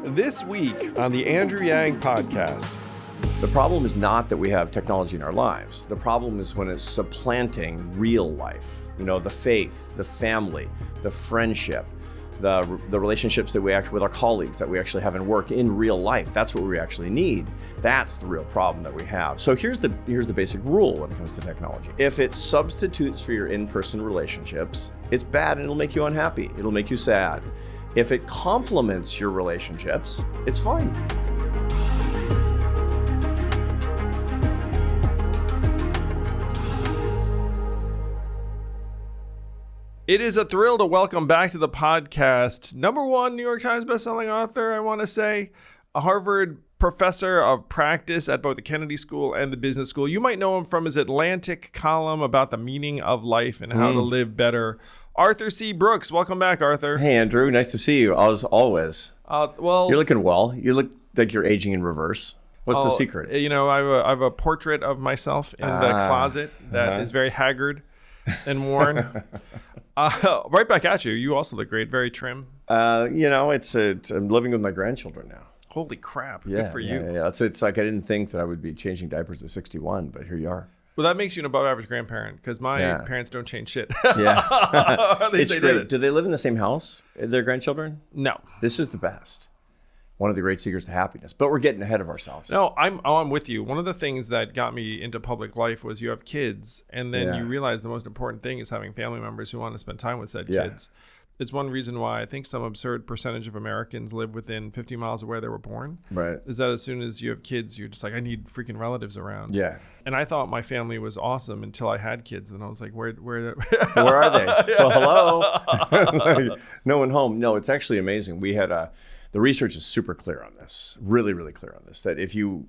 This week on the Andrew Yang podcast. The problem is not that we have technology in our lives. The problem is when it's supplanting real life. You know, the faith, the family, the friendship, the relationships that we actually with our colleagues that we actually have in work in real life. That's what we actually need. That's the real problem that we have. So here's the basic rule when it comes to technology. If it substitutes for your in-person relationships, it's bad and it'll make you unhappy. It'll make you sad. If it complements your relationships, it's fine. It is a thrill to welcome back to the podcast #1 New York Times bestselling author, I want to say, a Harvard professor of practice at both the Kennedy School and the Business School. You might know him from his Atlantic column about the meaning of life and how to live better. Arthur C. Brooks. Welcome back, Arthur. Hey, Andrew. Nice to see you, as always. Well, you're looking well. You look like you're aging in I the secret? You know, I have a portrait of myself in the closet that is very haggard and worn. Right back at you. You also look great. Very trim. You know, I'm living with my grandchildren now. Holy crap. Good for you. Yeah. It's like I didn't think that I would be changing diapers at 61, but here you are. Well, that makes you an above average grandparent because my parents don't change shit. Yeah. It's great. Do they live in the same house, their grandchildren? No. This is the best. One of the great secrets to happiness, but we're getting ahead of ourselves. No, I'm with you. One of the things that got me into public life was you have kids, and then you realize the most important thing is having family members who want to spend time with said kids. It's one reason why I think some absurd percentage of Americans live within 50 miles of where they were born. Right. Is that as soon as you have kids, you're just like, I need freaking relatives around. Yeah. And I thought my family was awesome until I had kids. And I was like, where are they? Well, hello. No one home. No, it's actually amazing. We had the research is super clear on this, really, really clear on this, that if you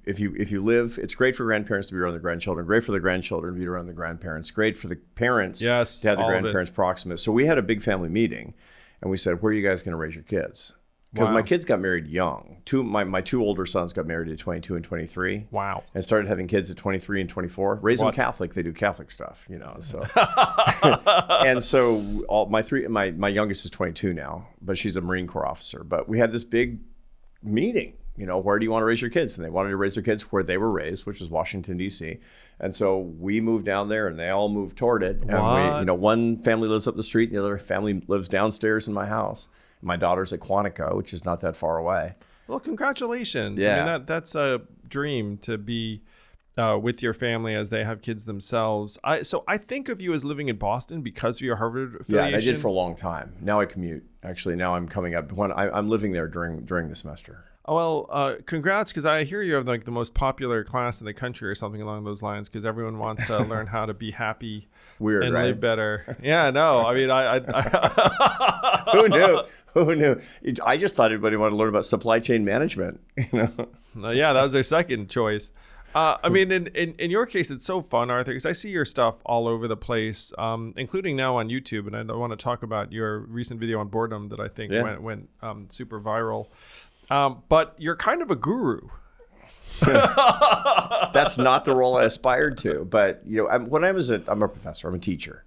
live, it's great for grandparents to be around their grandchildren, great for the grandchildren to be around the grandparents, great for the parents to have the grandparents proximate. So we had a big family meeting and we said, where are you guys going to raise your kids? Because my kids got married young. My two older sons got married at 22 and 23. Wow. And started having kids at 23 and 24. Raise them Catholic. They do Catholic stuff, you know. So, and so my youngest is 22 now, but she's a Marine Corps officer. But we had this big meeting. You know, where do you want to raise your kids? And they wanted to raise their kids where they were raised, which was Washington, D.C. And so we moved down there and they all moved toward it. And one family lives up the street and the other family lives downstairs in my house. My daughter's at Quantico, which is not that far away. Well, congratulations. Yeah. I mean, that's a dream to be with your family as they have kids themselves. So I think of you as living in Boston because of your Harvard affiliation. Yeah, I did for a long time. Now I commute. Actually, now I'm coming up. I'm living there during the semester. Oh, well, congrats, because I hear you have like the most popular class in the country or something along those lines, because everyone wants to learn how to be happy and live better. Yeah, no, I mean, I Who knew? Who knew? I just thought everybody wanted to learn about supply chain management. You know? Yeah, that was their second choice. I mean, in your case, it's so fun, Arthur, because I see your stuff all over the place, including now on YouTube. And I want to talk about your recent video on boredom that I think went super viral. But you're kind of a guru. That's not the role I aspired to. But you know, I'm a professor. I'm a teacher.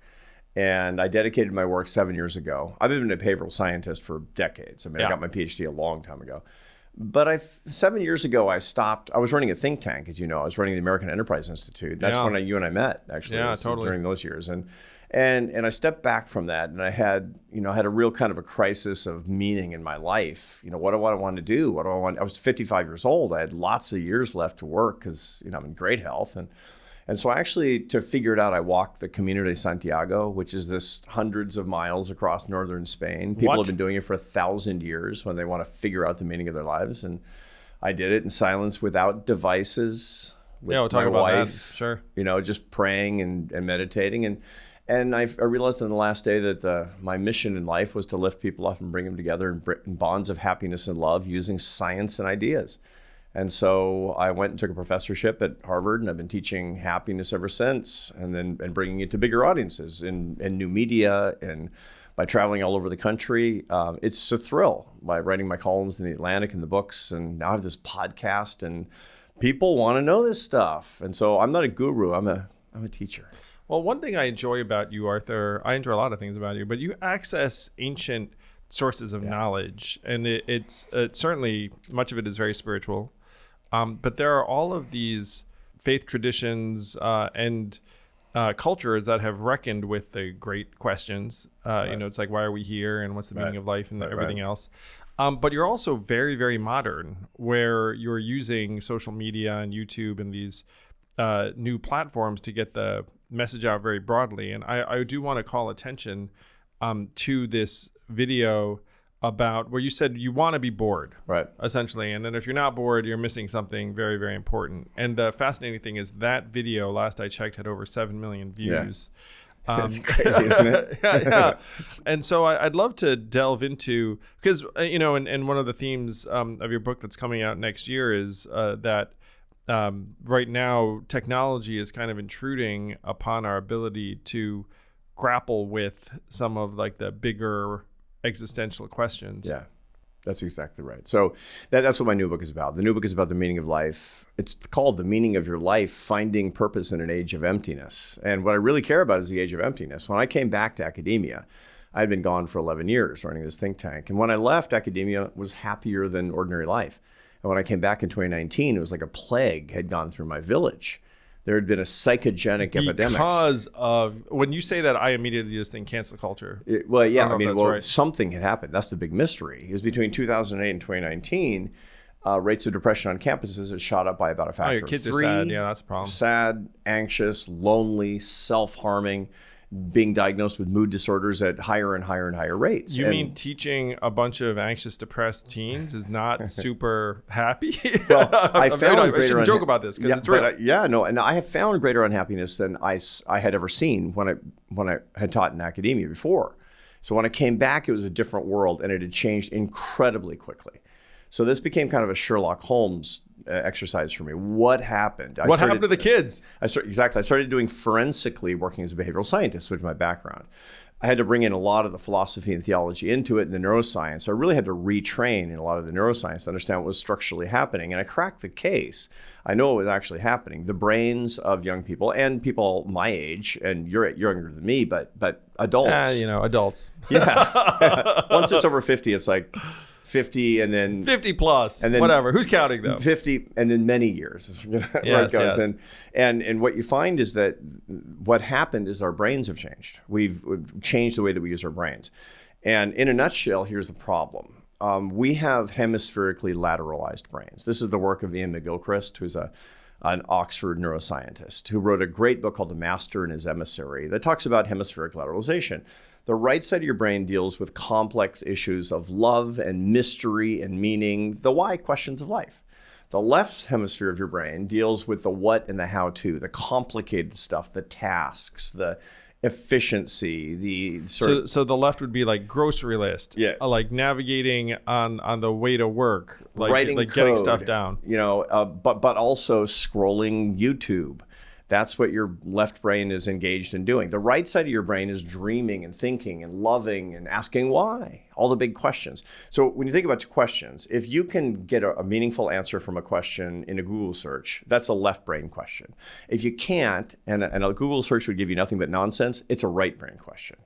And I dedicated my work 7 years ago. I've been a behavioral scientist for decades. I mean, I got my PhD a long time ago. But 7 years ago, I stopped. I was running a think tank, as you know. I was running the American Enterprise Institute. That's when you and I met, actually. Yeah, totally. During those years. And I stepped back from that, and I had a real kind of a crisis of meaning in my life. You know, what do I want to do? What do I want? I was 55 years old. I had lots of years left to work because I'm in great health. And so actually, to figure it out, I walked the Camino de Santiago, which is this hundreds of miles across northern Spain. People have been doing it for 1,000 years when they want to figure out the meaning of their lives. And I did it in silence without devices, with we'll talk my about wife, that. Sure. You know, just praying and meditating. And I realized on the last day that my mission in life was to lift people up and bring them together in bonds of happiness and love using science and ideas. And so I went and took a professorship at Harvard, and I've been teaching happiness ever since, and bringing it to bigger audiences in new media and by traveling all over the country. It's a thrill by writing my columns in the Atlantic and the books, and now I have this podcast, and people want to know this stuff. And so I'm not a guru. I'm a teacher. Well, one thing I enjoy about you, Arthur, I enjoy a lot of things about you, but you access ancient sources of knowledge, and it's certainly much of it is very spiritual, but there are all of these faith traditions and cultures that have reckoned with the great questions. It's like, why are we here, and what's the meaning of life, and everything else. But you're also very, very modern, where you're using social media and YouTube and these new platforms to get the message out very broadly. And I do want to call attention to this video about where you said you want to be bored, right? Essentially. And then if you're not bored, you're missing something very, very important. And the fascinating thing is that video, last I checked, had over 7 million views. It's crazy, isn't it? Yeah. And so I'd love to delve into, because, and one of the themes of your book that's coming out next year is that right now technology is kind of intruding upon our ability to grapple with some of like the bigger existential questions. Yeah, that's exactly right. So that's what my new book is about. The new book is about the meaning of life. It's called The Meaning of Your Life, Finding Purpose in an Age of Emptiness. And what I really care about is the age of emptiness. When I came back to academia, I'd been gone for 11 years running this think tank. And when I left, academia was happier than ordinary life. And when I came back in 2019, it was like a plague had gone through my village. There had been a psychogenic epidemic. Because of, when you say that, I immediately just think cancel culture. Something had happened. That's the big mystery. It was between 2008 and 2019, rates of depression on campuses had shot up by about a factor your kids of 3. are sad. Yeah, that's a problem. Sad, anxious, lonely, self-harming, being diagnosed with mood disorders at higher and higher and higher rates. You mean teaching a bunch of anxious, depressed teens is not super happy? Well, I shouldn't joke about this because it's real. And I have found greater unhappiness than I had ever seen when I had taught in academia before. So when I came back, it was a different world, and it had changed incredibly quickly. So this became kind of a Sherlock Holmes exercise for me. What happened? What happened to the kids? I started doing forensically, working as a behavioral scientist, which is my background. I had to bring in a lot of the philosophy and theology into it and the neuroscience. I really had to retrain in a lot of the neuroscience to understand what was structurally happening. And I cracked the case. I know what was actually happening. The brains of young people and people my age, and you're younger than me, but adults. Adults. Yeah. Once it's over 50, it's like 50 and then 50 plus, and then whatever. Who's counting though? 50 and then many years is where it goes. Yes. And what you find is that what happened is our brains have changed. We've changed the way that we use our brains. And in a nutshell, here's the problem. We have hemispherically lateralized brains. This is the work of Ian McGilchrist, who's an Oxford neuroscientist, who wrote a great book called The Master and His Emissary that talks about hemispheric lateralization. The right side of your brain deals with complex issues of love and mystery and meaning, the why questions of life. The left hemisphere of your brain deals with the what and the how-to, the complicated stuff, the tasks, the efficiency, the so the left would be like grocery list, like navigating on the way to work, like writing like code, getting stuff down, but also scrolling YouTube. That's what your left brain is engaged in doing. The right side of your brain is dreaming and thinking and loving and asking why, all the big questions. So when you think about questions, if you can get a meaningful answer from a question in a Google search, that's a left brain question. If you can't, and a Google search would give you nothing but nonsense, it's a right brain question.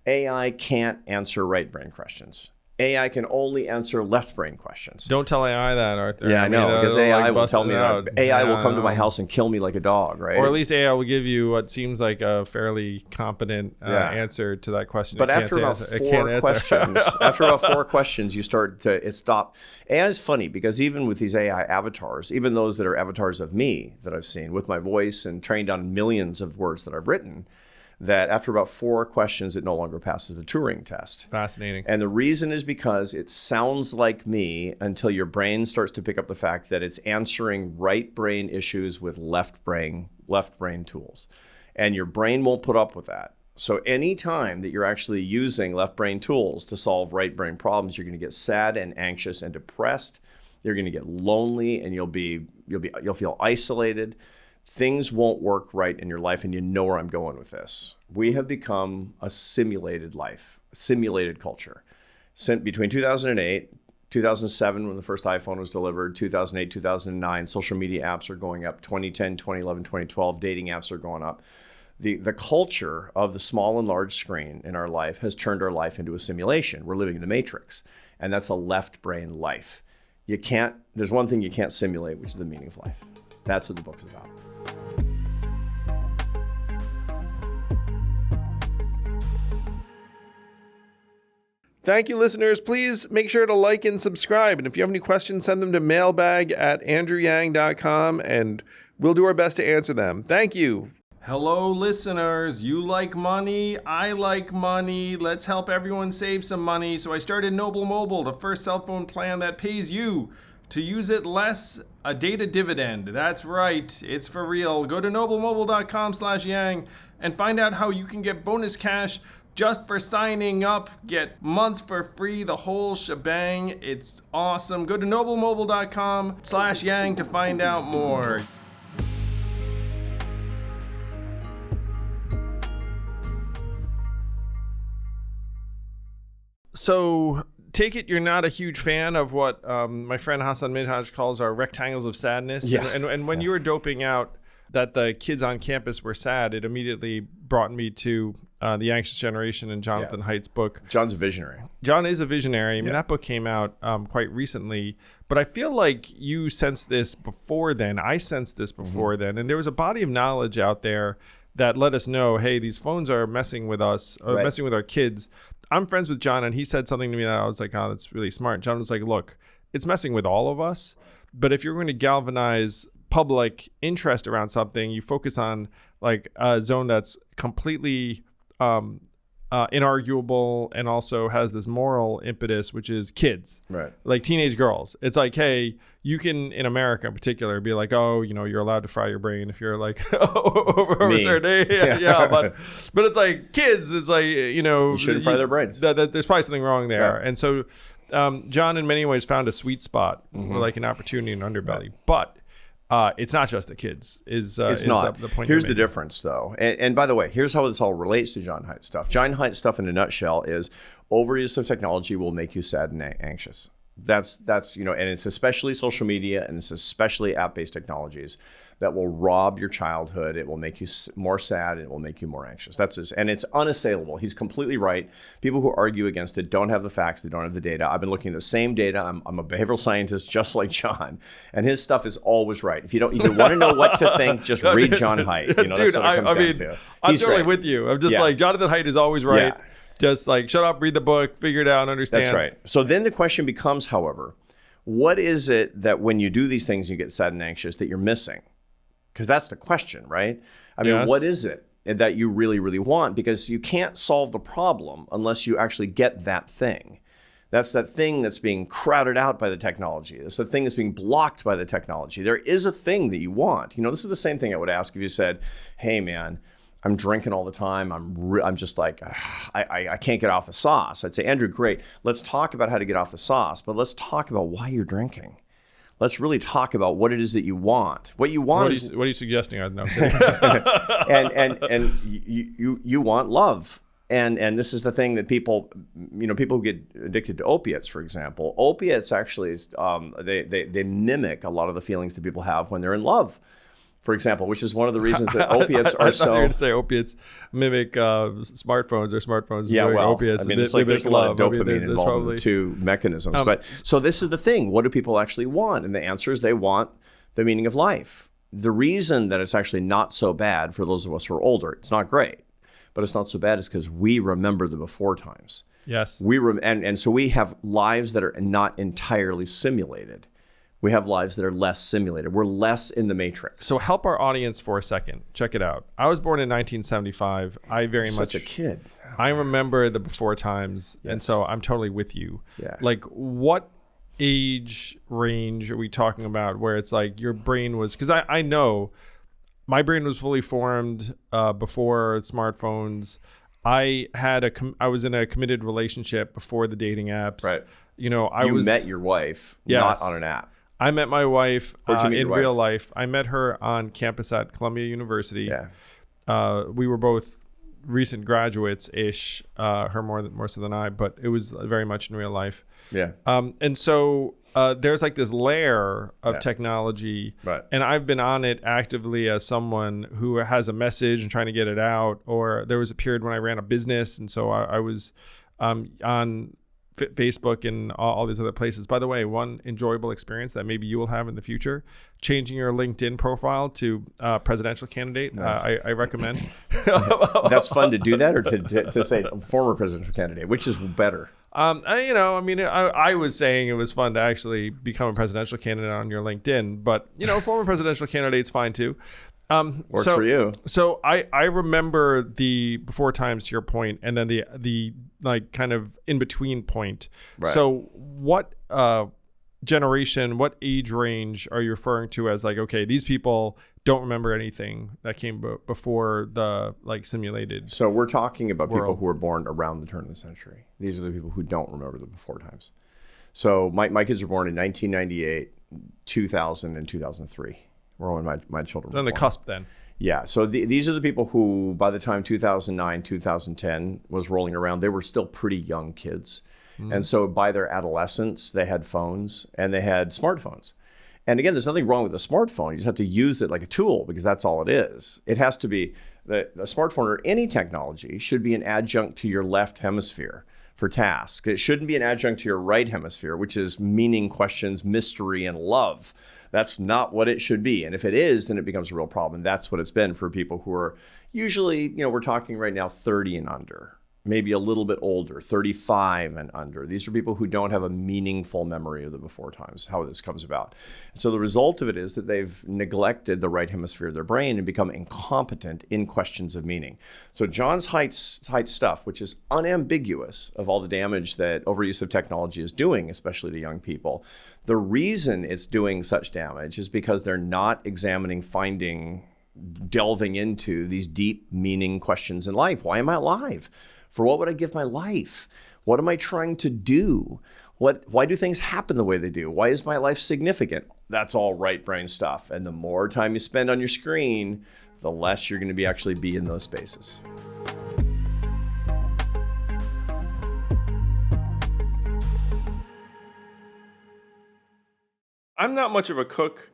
AI can't answer right brain questions. AI can only answer left brain questions. Don't tell AI that, Arthur. Yeah, I know, because AI will tell me that. AI will come to my house and kill me like a dog, right? Or at least AI will give you what seems like a fairly competent answer to that question. But after about 4 questions, you start to stop. AI is funny because even with these AI avatars, even those that are avatars of me that I've seen with my voice and trained on millions of words that I've written, that after about 4 questions, it no longer passes the Turing test. Fascinating. And the reason is because it sounds like me until your brain starts to pick up the fact that it's answering right brain issues with left brain tools. And your brain won't put up with that. So any time that you're actually using left brain tools to solve right brain problems, you're going to get sad and anxious and depressed. You're going to get lonely, and you'll feel isolated. Things won't work right in your life, and you know where I'm going with this. We have become a simulated life, simulated culture. Between 2008, 2007, when the first iPhone was delivered, 2008, 2009, social media apps are going up. 2010, 2011, 2012, dating apps are going up. The culture of the small and large screen in our life has turned our life into a simulation. We're living in the matrix, and that's a left brain life. There's one thing you can't simulate, which is the meaning of life. That's what the book is about. Thank you, listeners. Please make sure to like and subscribe. And if you have any questions, send them to mailbag@andrewyang.com, and we'll do our best to answer them. Thank you. Hello, listeners. You like money? I like money. Let's help everyone save some money. So I started Noble Mobile, the first cell phone plan that pays you to use it less, a data dividend. That's right. It's for real. Go to noblemobile.com/yang and find out how you can get bonus cash just for signing up. Get months for free, the whole shebang. It's awesome. Go to noblemobile.com/yang to find out more. So, take it you're not a huge fan of what my friend Hassan Minhaj calls our rectangles of sadness. Yeah. And when you were doping out that the kids on campus were sad, it immediately brought me to The Anxious Generation and Jonathan Haidt's book. John's a visionary. John is a visionary. I mean, that book came out quite recently, but I feel like you sensed this before then. I sensed this before then. And there was a body of knowledge out there that let us know, hey, these phones are messing with us, or messing with our kids. I'm friends with John, and he said something to me that I was like, oh, that's really smart. John was like, look, it's messing with all of us. But if you're going to galvanize public interest around something, you focus on like a zone that's completely inarguable and also has this moral impetus, which is kids, right? Like teenage girls. It's like, hey, you can, in America in particular, be like, oh, you're allowed to fry your brain if you're like over a certain age. Yeah. But it's like kids. It's like, you shouldn't fry their brains. There's probably something wrong there. Right. And so John, in many ways, found a sweet spot, like an opportunity and underbelly. But it's not just the kids. It's not. The point. Here's the difference, though. And by the way, here's how this all relates to John Haidt's stuff. John Haidt's stuff, in a nutshell, is overuse of technology will make you sad and anxious. That's and it's especially social media, and it's especially app-based technologies that will rob your childhood. It will make you more sad, and it will make you more anxious. And it's unassailable. He's completely right. People who argue against it don't have the facts. They don't have the data. I've been looking at the same data. I'm a behavioral scientist just like John, and his stuff is always right. If you want to know what to think, just read John Haidt. That's what it comes down to. I'm totally with you. I'm just like, Jonathan Haidt is always right. Yeah. Just like, shut up, read the book, figure it out, understand. That's right. So then the question becomes, however, what is it that when you do these things, you get sad and anxious, that you're missing? Because that's the question, right? I mean, what is it that you really, really want? Because you can't solve the problem unless you actually get that thing. That's that thing that's being crowded out by the technology. That's the thing that's being blocked by the technology. There is a thing that you want. This is the same thing I would ask if you said, hey, man, I'm drinking all the time. I'm just like, I can't get off the sauce. I'd say, Andrew, great. Let's talk about how to get off the sauce, but let's talk about why you're drinking. Let's really talk about what it is that you want. What you want is... What are you suggesting? No, and you want love. And this is the thing that people who get addicted to opiates, for example, opiates actually, they mimic a lot of the feelings that people have when they're in love. For example, which is one of the reasons that opiates are so... I thought you were going to say opiates mimic smartphones, or smartphones mimic opiates. I mean, it's like there's a lot of dopamine involved in the two mechanisms. So this is the thing. What do people actually want? And the answer is they want the meaning of life. The reason that it's actually not so bad for those of us who are older, it's not great, but it's not so bad is because we remember the before times. Yes. And so we have lives that are not entirely simulated. We have lives that are less simulated. We're less in the matrix. So help our audience for a second. Check it out. I was born in 1975. Such a kid. I remember the before times, and so I'm totally with you. Yeah. Like, what age range are we talking about where it's like your brain was... Because I know my brain was fully formed before smartphones. I was in a committed relationship before the dating apps. Right. You met your wife, not on an app. I met my wife in real wife? life. I met her on campus at Columbia University. Yeah. We were both recent graduates-ish, her more so than I, but it was very much in real life. Yeah. And so there's like this layer of Yeah. technology, Right. and I've been on it actively as someone who has a message and trying to get it out. Or there was a period when I ran a business, and so I was on Facebook and all these other places. By the way, one enjoyable experience that maybe you will have in the future: changing your LinkedIn profile to presidential candidate. Nice. I recommend. That's fun to do that, or to say former presidential candidate, which is better? I was saying it was fun to actually become a presidential candidate on your LinkedIn, but former presidential candidate's fine too. Works for you. So I remember the before times, to your point, and then the like kind of in between point. Right. So what generation, what age range are you referring to as like, okay, these people don't remember anything that came before the like simulated? So we're talking about people world. who were born around the turn of the century. These are the people who don't remember the before times. So my kids were born in 1998, 2000, and 2003. We're when my children were On the born. cusp then. Yeah. So these are the people who, by the time 2009, 2010 was rolling around, they were still pretty young kids. And so by their adolescence, they had phones and they had smartphones. And again, there's nothing wrong with a smartphone. You just have to use it like a tool, because that's all it is. It has to be, the smartphone or any technology should be an adjunct to your left hemisphere for tasks. It shouldn't be an adjunct to your right hemisphere, which is meaning, questions, mystery, and love. That's not what it should be. And if it is, then it becomes a real problem. That's what it's been for people who are usually, we're talking right now 30 and under. Maybe a little bit older, 35 and under. These are people who don't have a meaningful memory of the before times, how this comes about. And so the result of it is that they've neglected the right hemisphere of their brain and become incompetent in questions of meaning. So John Haidt's stuff, which is unambiguous of all the damage that overuse of technology is doing, especially to young people, the reason it's doing such damage is because they're not examining, delving into these deep meaning questions in life. Why am I alive? For what would I give my life? What am I trying to do? Why do things happen the way they do? Why is my life significant? That's all right brain stuff. And the more time you spend on your screen, the less you're going to actually be in those spaces. I'm not much of a cook.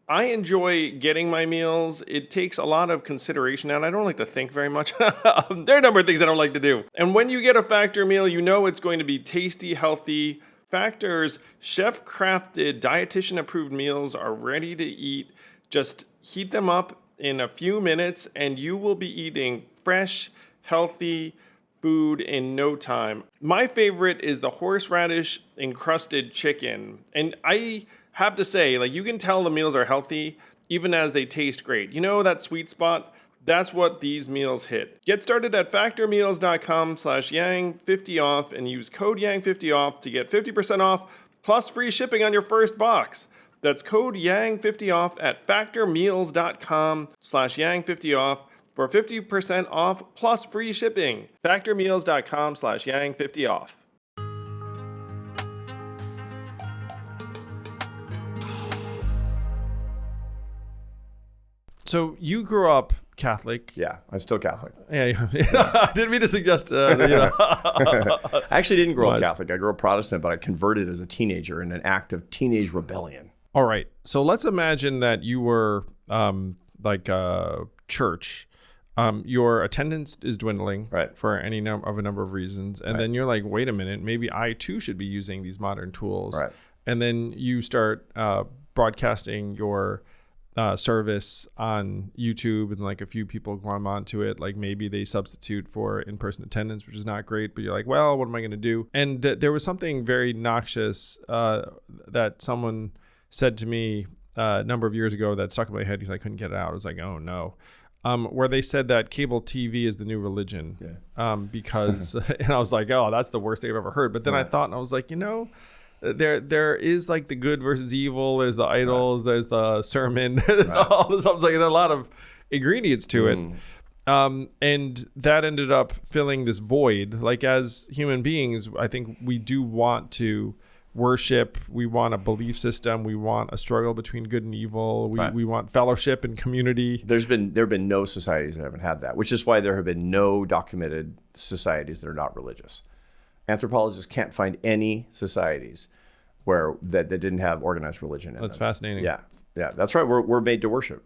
I enjoy getting my meals. It takes a lot of consideration, and I don't like to think very much. There are a number of things I don't like to do. And when you get a Factor meal, you know it's going to be tasty, healthy. Factor's chef-crafted, dietitian-approved meals are ready to eat. Just heat them up in a few minutes, and you will be eating fresh, healthy food in no time. My favorite is the horseradish encrusted chicken. And I have to say, like, you can tell the meals are healthy even as they taste great. You know that sweet spot? That's what these meals hit. Get started at factormeals.com/yang50off and use code yang50off to get 50% off plus free shipping on your first box. That's code yang50off at factormeals.com/yang50off for 50% off plus free shipping. factormeals.com/yang50off. So you grew up Catholic. Yeah, I'm still Catholic. Yeah. I didn't mean to suggest, I actually didn't grow up Catholic. I grew up Protestant, but I converted as a teenager in an act of teenage rebellion. All right. So let's imagine that you were like a church. Your attendance is dwindling, right, for any number of reasons. And then you're like, wait a minute, maybe I too should be using these modern tools. Right. And then you start broadcasting your service on YouTube, and like a few people glom onto it. Like maybe they substitute for in-person attendance, which is not great, but you're like, well, what am I going to do? And there was something very noxious that someone said to me a number of years ago that stuck in my head because I couldn't get it out. I was like, oh no. Where they said that cable TV is the new religion. Yeah. Because, and I was like, oh, that's the worst thing I've ever heard. But then I thought, and I was like, there is like the good versus evil. There's the idols. There's the sermon. There's all this. I was like, there are a lot of ingredients to it. And that ended up filling this void. Like as human beings, I think we do want to worship. We want a belief system. We want a struggle between good and evil. We want fellowship and community. There have been no societies that haven't had that, which is why there have been no documented societies that are not religious. Anthropologists can't find any societies where that didn't have organized religion in That's them. fascinating. Yeah, that's right. We're made to worship.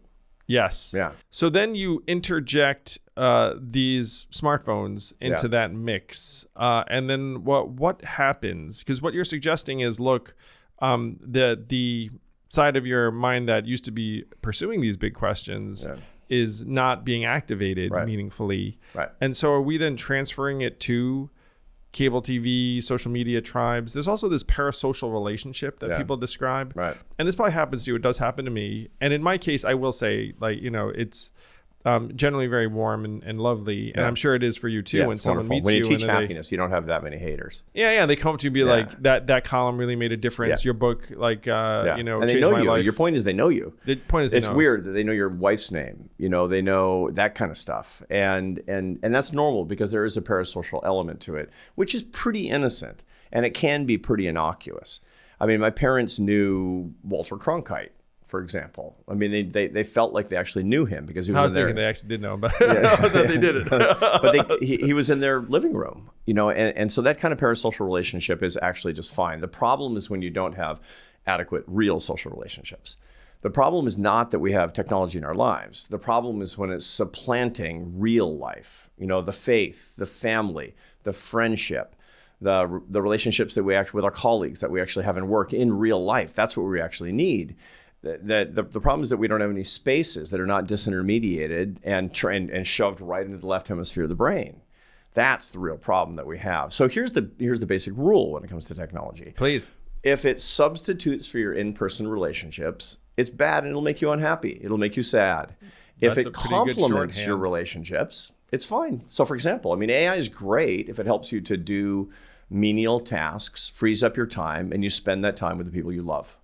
Yes. Yeah. So then you interject these smartphones into that mix, and then what happens? Because what you're suggesting is, look, the side of your mind that used to be pursuing these big questions is not being activated meaningfully. Right. And so are we then transferring it to cable TV, social media tribes? There's also this parasocial relationship that people describe. Right. And this probably happens to you. It does happen to me. And in my case, I will say, like, it's generally very warm and lovely. And I'm sure it is for you too. When someone meets when you you teach and happiness, you don't have that many haters. Yeah. They come up to you and be like, that column really made a difference. Your book, like, and they changed know my you. life. Your point is they know you. The point is it's weird that they know your wife's name. They know that kind of stuff. And that's normal because there is a parasocial element to it, which is pretty innocent. And it can be pretty innocuous. I mean, my parents knew Walter Cronkite, for example. I mean, they felt like they actually knew him because he was in there. They actually did know, but that they didn't. But he was in their living room, and so that kind of parasocial relationship is actually just fine. The problem is when you don't have adequate real social relationships. The problem is not that we have technology in our lives. The problem is when it's supplanting real life, the faith, the family, the friendship, the relationships that we actually with our colleagues that we actually have in work in real life. That's what we actually need. The problem is that we don't have any spaces that are not disintermediated and shoved right into the left hemisphere of the brain. That's the real problem that we have. So here's the basic rule when it comes to technology. Please. If it substitutes for your in-person relationships, it's bad and it'll make you unhappy. It'll make you sad. If it complements your relationships, it's fine. So for example, I mean, AI is great if it helps you to do menial tasks, frees up your time, and you spend that time with the people you love.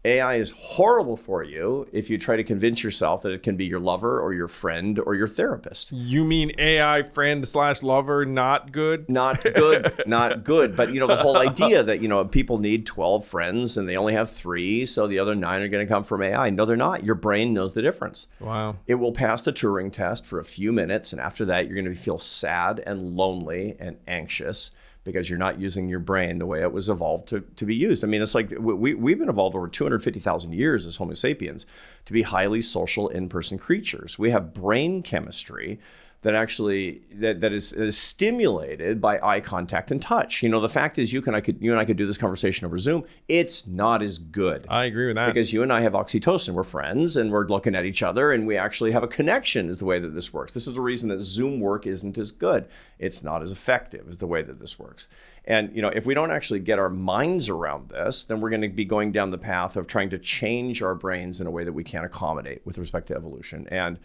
AI is horrible for you if you try to convince yourself that it can be your lover or your friend or your therapist. You mean AI friend/lover not good? Not good, not good. But the whole idea that people need 12 friends and they only have 3, so the other 9 are going to come from AI. No, they're not. Your brain knows the difference. Wow. It will pass the Turing test for a few minutes, and after that, you're going to feel sad and lonely and anxious, because you're not using your brain the way it was evolved to be used. I mean, it's like we've been evolved over 250,000 years as Homo sapiens to be highly social in-person creatures. We have brain chemistry that actually that is stimulated by eye contact and touch. The fact is you and I could do this conversation over Zoom. It's not as good. I agree with that. Because you and I have oxytocin. We're friends and we're looking at each other and we actually have a connection is the way that this works. This is the reason that Zoom work isn't as good. It's not as effective as the way that this works. And if we don't actually get our minds around this, then we're going to be going down the path of trying to change our brains in a way that we can't accommodate with respect to evolution. And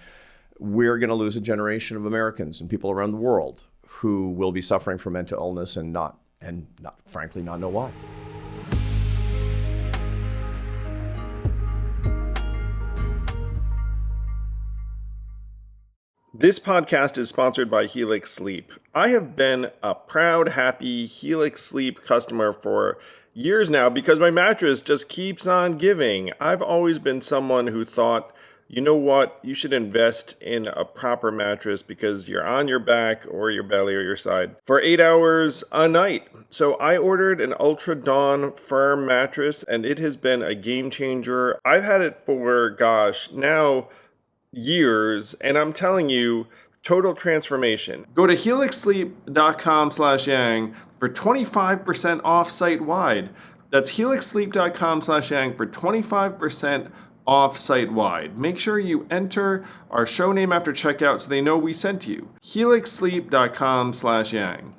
we're going to lose a generation of Americans and people around the world who will be suffering from mental illness and frankly not know why. This podcast is sponsored by Helix Sleep. I have been a proud, happy Helix Sleep customer for years now because my mattress just keeps on giving. I've always been someone who thought, you know what, you should invest in a proper mattress because you're on your back or your belly or your side for 8 hours a night. So I ordered an Ultra Dawn firm mattress and it has been a game changer. I've had it for, now years, and I'm telling you, total transformation. Go to helixsleep.com/yang for 25% off site-wide. That's helixsleep.com/yang for 25% off site-wide. Make sure you enter our show name after checkout so they know we sent you. helixsleep.com/yang.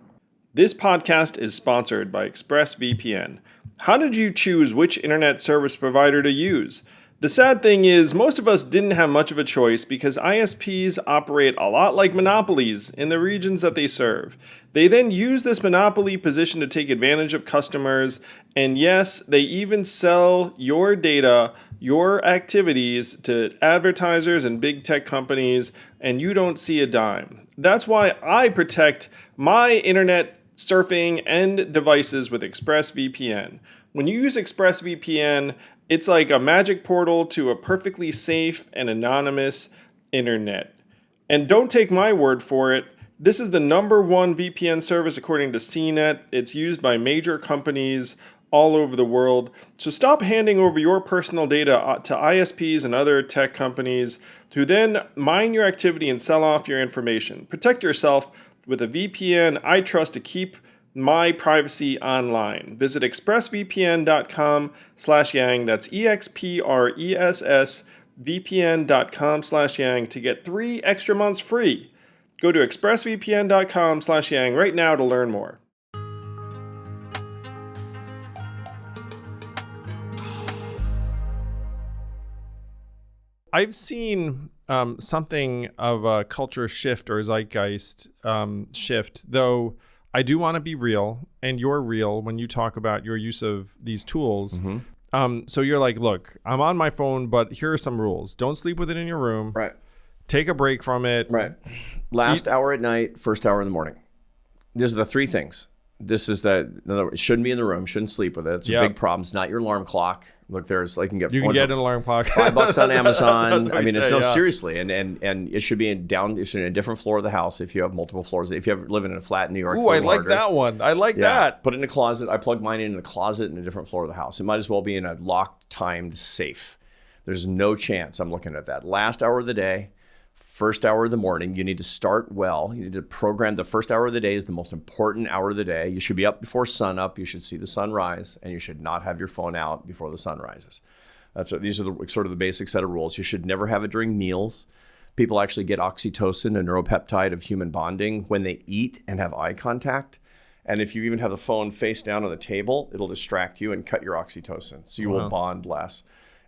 This podcast is sponsored by ExpressVPN. How did you choose which internet service provider to use? The sad thing is, most of us didn't have much of a choice because ISPs operate a lot like monopolies in the regions that they serve. They then use this monopoly position to take advantage of customers, and yes, they even sell your data, your activities to advertisers and big tech companies, and you don't see a dime. That's why I protect my internet surfing and devices with ExpressVPN. When you use ExpressVPN, it's like a magic portal to a perfectly safe and anonymous internet. And don't take my word for it. This is the #1 VPN service according to CNET. It's used by major companies all over the world. So stop handing over your personal data to ISPs and other tech companies who then mine your activity and sell off your information. Protect yourself with a VPN I trust to keep my privacy online. Visit expressvpn.com/yang. That's EXPRESS vpn.com/yang to get 3 extra months free. Go to expressvpn.com/yang right now to learn more. I've seen something of a culture shift or zeitgeist shift, though I do want to be real, and you're real when you talk about your use of these tools. So you're like, look, I'm on my phone, but here are some rules. Don't sleep with it in your room. Right. Take a break from it. Right. Last hour at night, first hour in the morning. These are the 3 things. This is that, in other words, shouldn't be in the room, shouldn't sleep with it. It's a big problem. It's not your alarm clock. Look, you can get an alarm clock. $5 on Amazon. I mean, seriously. And it should be in a different floor of the house if you have multiple floors. If you live in a flat in New York. Ooh, I like that one. I like that. Put it in a closet. I plug mine in a closet in a different floor of the house. It might as well be in a locked, timed safe. There's no chance I'm looking at that. Last hour of the day, first hour of the morning, you need to start well. You need to program. The first hour of the day is the most important hour of the day. You should be up before sun up. You should see the sun rise, and you should not have your phone out before the sun rises. These are the basic set of rules. You should never have it during meals. People actually get oxytocin, a neuropeptide of human bonding, when they eat and have eye contact. And if you even have the phone face down on the table, it'll distract you and cut your oxytocin. So you will bond less.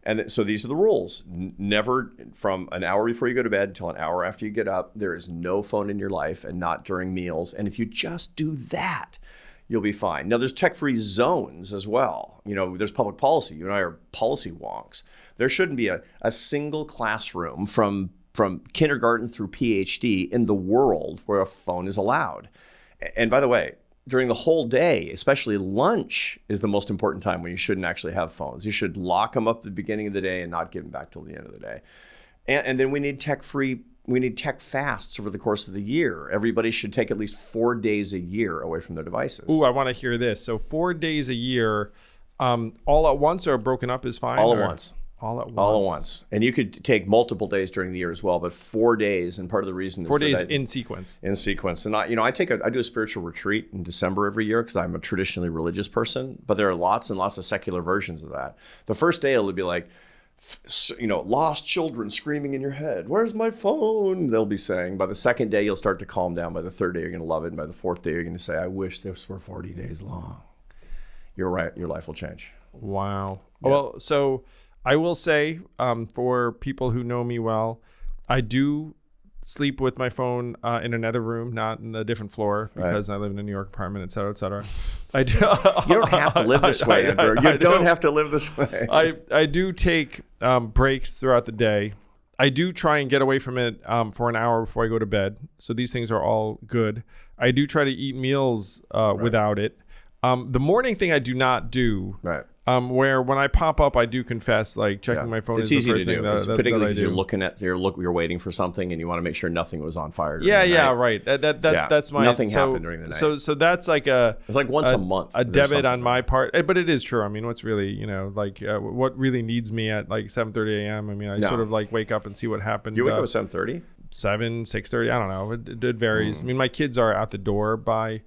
And so these are the rules. Never from an hour before you go to bed until an hour after you get up, there is no phone in your life, and not during meals. And if you just do that, you'll be fine. Now, there's tech-free zones as well. There's public policy. You and I are policy wonks. There shouldn't be a single classroom from kindergarten through PhD in the world where a phone is allowed. And by the way, during the whole day, especially lunch, is the most important time when you shouldn't actually have phones. You should lock them up at the beginning of the day and not give them back till the end of the day. And then we need tech fasts over the course of the year. Everybody should take at least 4 days a year away from their devices. Ooh, I want to hear this. So 4 days a year, all at once or broken up is fine? All at once. All at once. All at once. And you could take multiple days during the year as well, but 4 days. And part of the reason is 4 days in sequence. In sequence. And I do a spiritual retreat in December every year because I'm a traditionally religious person, but there are lots and lots of secular versions of that. The first day it'll be like, lost children screaming in your head. Where's my phone? They'll be saying. By the second day, you'll start to calm down. By the third day, you're going to love it. And by the fourth day, you're going to say, I wish this were 40 days long. You're right. Your life will change. Wow. Yeah. Well, so I will say, for people who know me well, I do sleep with my phone in another room, not in a different floor, because I live in a New York apartment, et cetera, et cetera. I do. You don't have to live this way, Andrew. You don't have to live this way. I do take breaks throughout the day. I do try and get away from it for an hour before I go to bed. So these things are all good. I do try to eat meals without it. The morning thing I do not do. Right. Where when I pop up, I do confess, like checking my phone. It's is easy the first to do, thing particularly because you're looking at you're waiting for something and you want to make sure nothing was on fire. Right. That's my nothing happened during the night. So that's like it's like once a month, a debit on my part. But it is true. I mean, what's really what really needs me at like 7:30 a.m. I mean, I sort of like wake up and see what happened. You wake up at 7:30. 6:30. I don't know. It varies. I mean, my kids are out the door by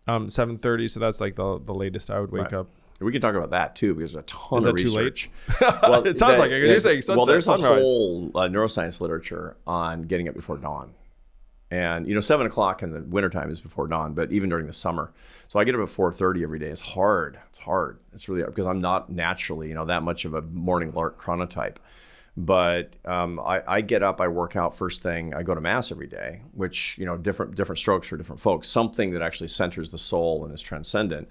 7:30, so that's like the latest I would wake up. We can talk about that too, because there's a ton of research. Too late? Well, it sounds like it. You're saying sunset, there's sunrise. a whole neuroscience literature on getting up before dawn. And 7 o'clock in the wintertime is before dawn, but even during the summer. So I get up at 4:30 every day. It's hard. It's really hard because I'm not naturally, that much of a morning lark chronotype. But I get up, I work out first thing, I go to mass every day, which, different strokes for different folks, something that actually centers the soul and is transcendent.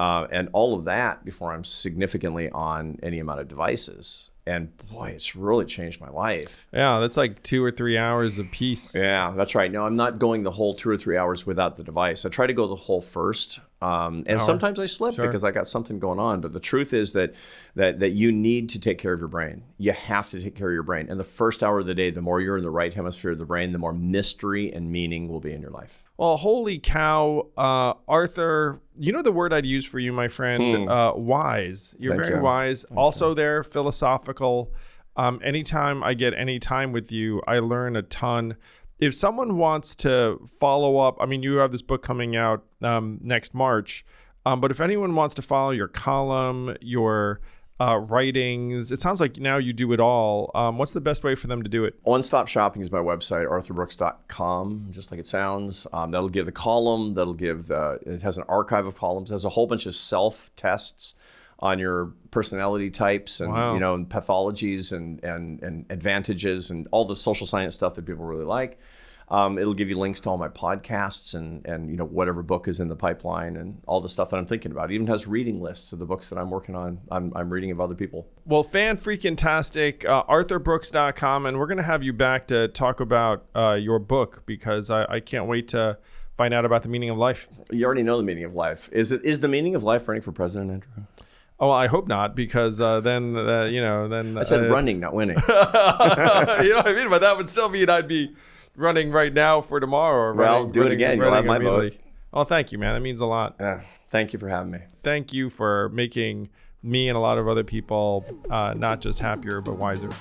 And all of that before I'm significantly on any amount of devices. And boy, it's really changed my life. Yeah, that's like 2 or 3 hours of peace. Yeah, that's right. No, I'm not going the whole 2 or 3 hours without the device. I try to go the whole first. And sometimes I slip because I got something going on. But the truth is that you need to take care of your brain. You have to take care of your brain. And the first hour of the day, the more you're in the right hemisphere of the brain, the more mystery and meaning will be in your life. Well, holy cow, Arthur, you know the word I'd use for you, my friend? Wise. You're Thank very you. wise. Also there, philosophical. Anytime I get any time with you, I learn a ton. If someone wants to follow up, I mean, you have this book coming out next March, but if anyone wants to follow your column, your writings, it sounds like now you do it all. What's the best way for them to do it? One Stop Shopping is my website, arthurbrooks.com, just like it sounds. That'll give the column, it has an archive of columns, it has a whole bunch of self-tests on your personality types and and pathologies and advantages and all the social science stuff that people really like. It'll give you links to all my podcasts and whatever book is in the pipeline and all the stuff that I'm thinking about. It even has reading lists of the books that I'm working on. I'm reading of other people. Well, fan-freaking-tastic, arthurbrooks.com, and we're going to have you back to talk about your book because I can't wait to find out about the meaning of life. You already know the meaning of life. Is the meaning of life running for president, Andrew? Oh, well, I hope not, because then I said running, not winning. You know what I mean? But that would still mean I'd be running right now for tomorrow. Well, do it again. You'll have my vote. Oh, thank you, man. That means a lot. Thank you for having me. Thank you for making me and a lot of other people not just happier, but wiser.